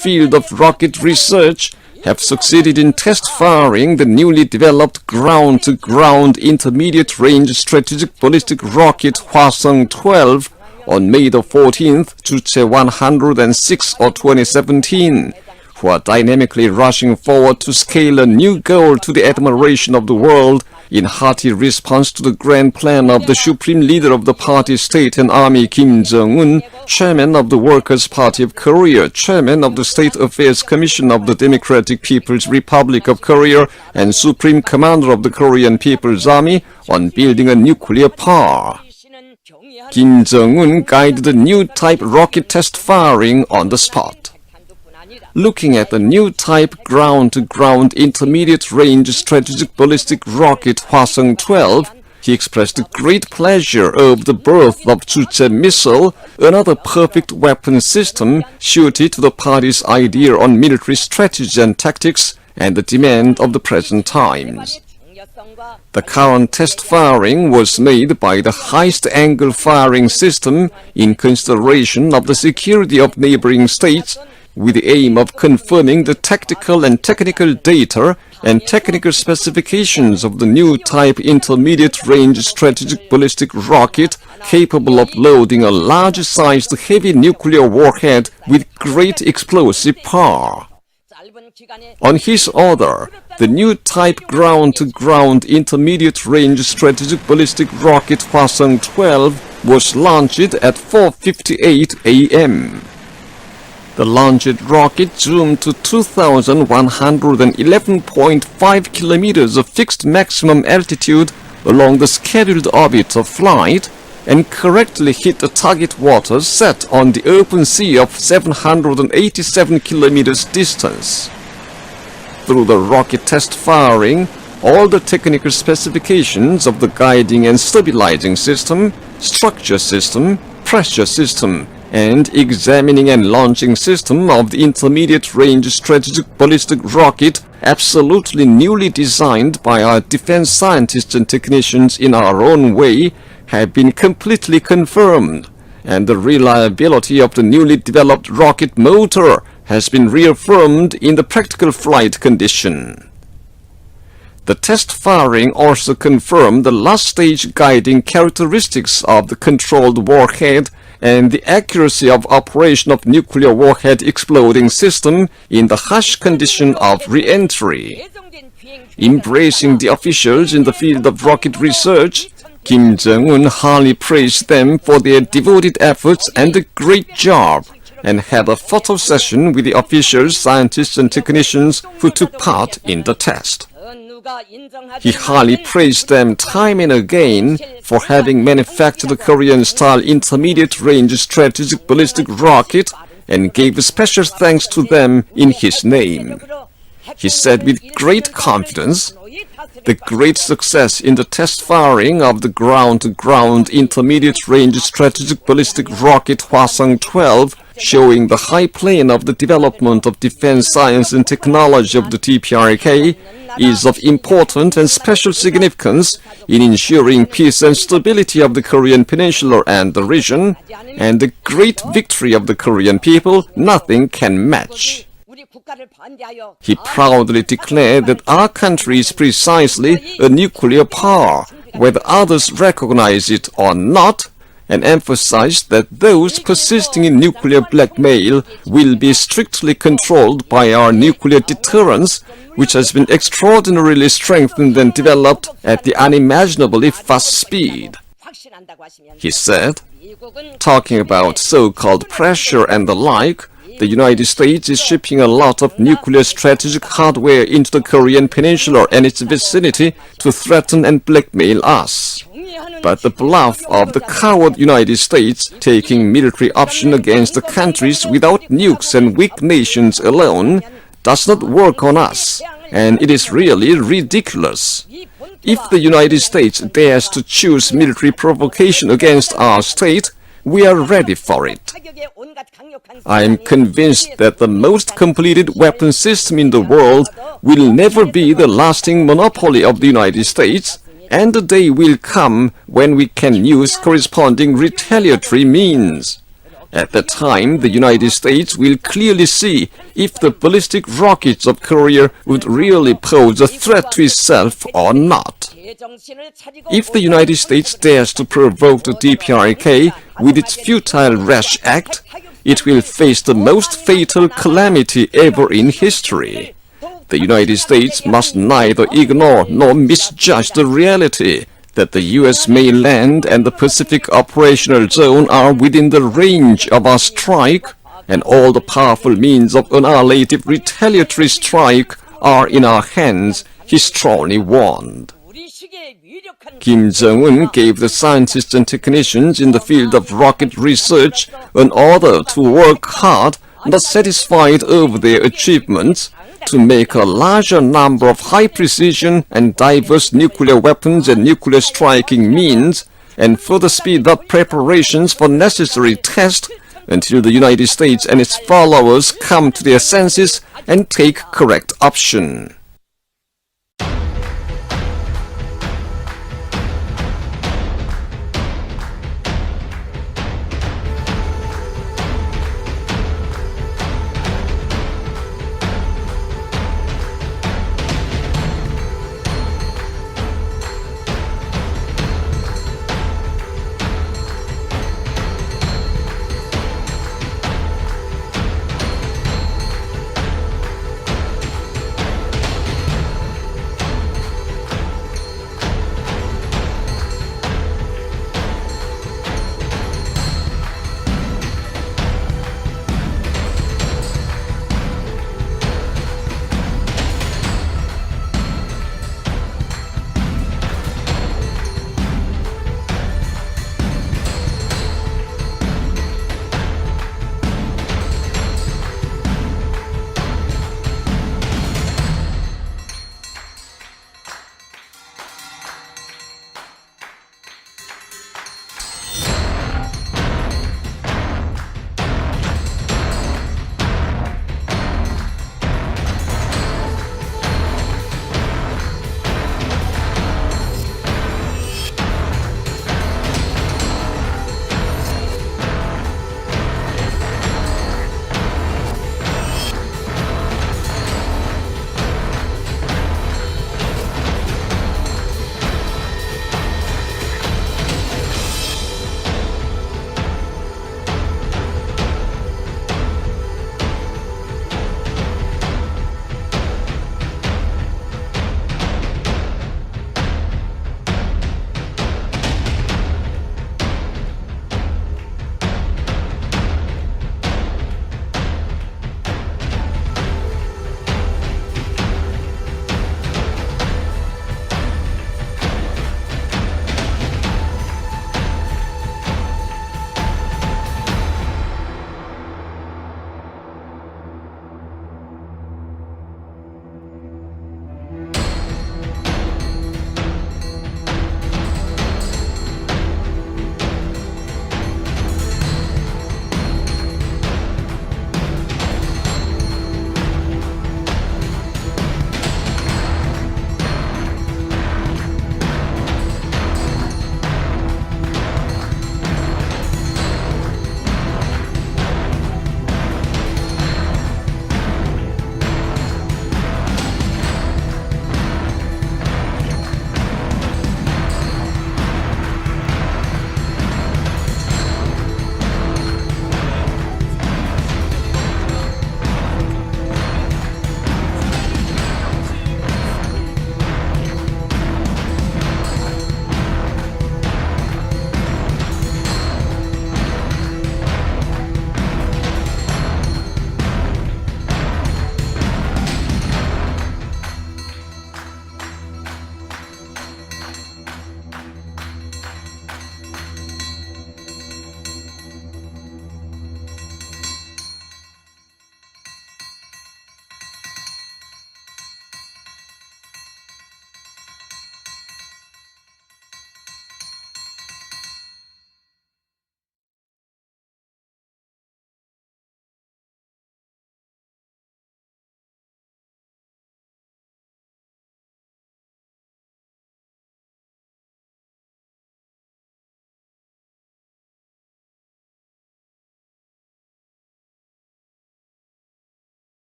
field of rocket research have succeeded in test-firing the newly developed ground-to-ground intermediate-range strategic ballistic rocket Hwasong-12 on May the 14th, Juche 106 or 2017, who are dynamically rushing forward to scale a new goal to the admiration of the world in hearty response to the grand plan of the Supreme Leader of the Party State and Army Kim Jong-un, Chairman of the Workers' Party of Korea, Chairman of the State Affairs Commission of the Democratic People's Republic of Korea, and Supreme Commander of the Korean People's Army on building a nuclear power. Kim Jong-un guided the new type rocket test firing on the spot. Looking at the new type ground-to-ground intermediate-range strategic ballistic rocket Hwasong-12, he expressed great pleasure over the birth of Juche missile, another perfect weapon system suited to the party's idea on military strategy and tactics and the demand of the present times. The current test firing was made by the highest angle firing system in consideration of the security of neighboring states, with the aim of confirming the tactical and technical data and technical specifications of the new type intermediate-range strategic ballistic rocket capable of loading a large-sized heavy nuclear warhead with great explosive power. On his order, the new type ground-to-ground intermediate-range strategic ballistic rocket Hwasong-12 was launched at 4:58 a.m. The launched rocket zoomed to 2,111.5 kilometers of fixed maximum altitude along the scheduled orbit of flight and correctly hit the target waters set on the open sea of 787 kilometers distance. Through the rocket test firing, all the technical specifications of the guiding and stabilizing system, structure system, pressure system, and examining and launching system of the intermediate-range strategic ballistic rocket, absolutely newly designed by our defense scientists and technicians in our own way, have been completely confirmed, and the reliability of the newly developed rocket motor has been reaffirmed in the practical flight condition. The test firing also confirmed the last-stage guiding characteristics of the controlled warhead and the accuracy of operation of nuclear warhead exploding system in the harsh condition of re-entry. Embracing the officials in the field of rocket research, Kim Jong-un highly praised them for their devoted efforts and a great job, and had a photo session with the officials, scientists and technicians who took part in the test. He highly praised them time and again for having manufactured a Korean-style intermediate-range strategic ballistic rocket and gave special thanks to them in his name. He said with great confidence, the great success in the test firing of the ground-to-ground intermediate-range strategic ballistic rocket Hwasong-12, showing the high plane of the development of defense science and technology of the DPRK, is of important and special significance in ensuring peace and stability of the Korean Peninsula and the region, and the great victory of the Korean people nothing can match. He proudly declared that our country is precisely a nuclear power, whether others recognize it or not, and emphasized that those persisting in nuclear blackmail will be strictly controlled by our nuclear deterrence, which has been extraordinarily strengthened and developed at the unimaginably fast speed. He said, talking about so-called pressure and the like, the United States is shipping a lot of nuclear strategic hardware into the Korean Peninsula and its vicinity to threaten and blackmail us. But the bluff of the coward United States taking military option against the countries without nukes and weak nations alone does not work on us, and it is really ridiculous. If the United States dares to choose military provocation against our state, we are ready for it. I am convinced that the most completed weapon system in the world will never be the lasting monopoly of the United States, and the day will come when we can use corresponding retaliatory means. At that time, the United States will clearly see if the ballistic rockets of Korea would really pose a threat to itself or not. If the United States dares to provoke the DPRK with its futile rash act, it will face the most fatal calamity ever in history. The United States must neither ignore nor misjudge the reality that the U.S. mainland and the Pacific Operational Zone are within the range of our strike, and all the powerful means of annihilative retaliatory strike are in our hands, he strongly warned. Kim Jong-un gave the scientists and technicians in the field of rocket research an order to work hard, not satisfied over their achievements, to make a larger number of high-precision and diverse nuclear weapons and nuclear striking means, and further speed up preparations for necessary tests until the United States and its followers come to their senses and take correct action.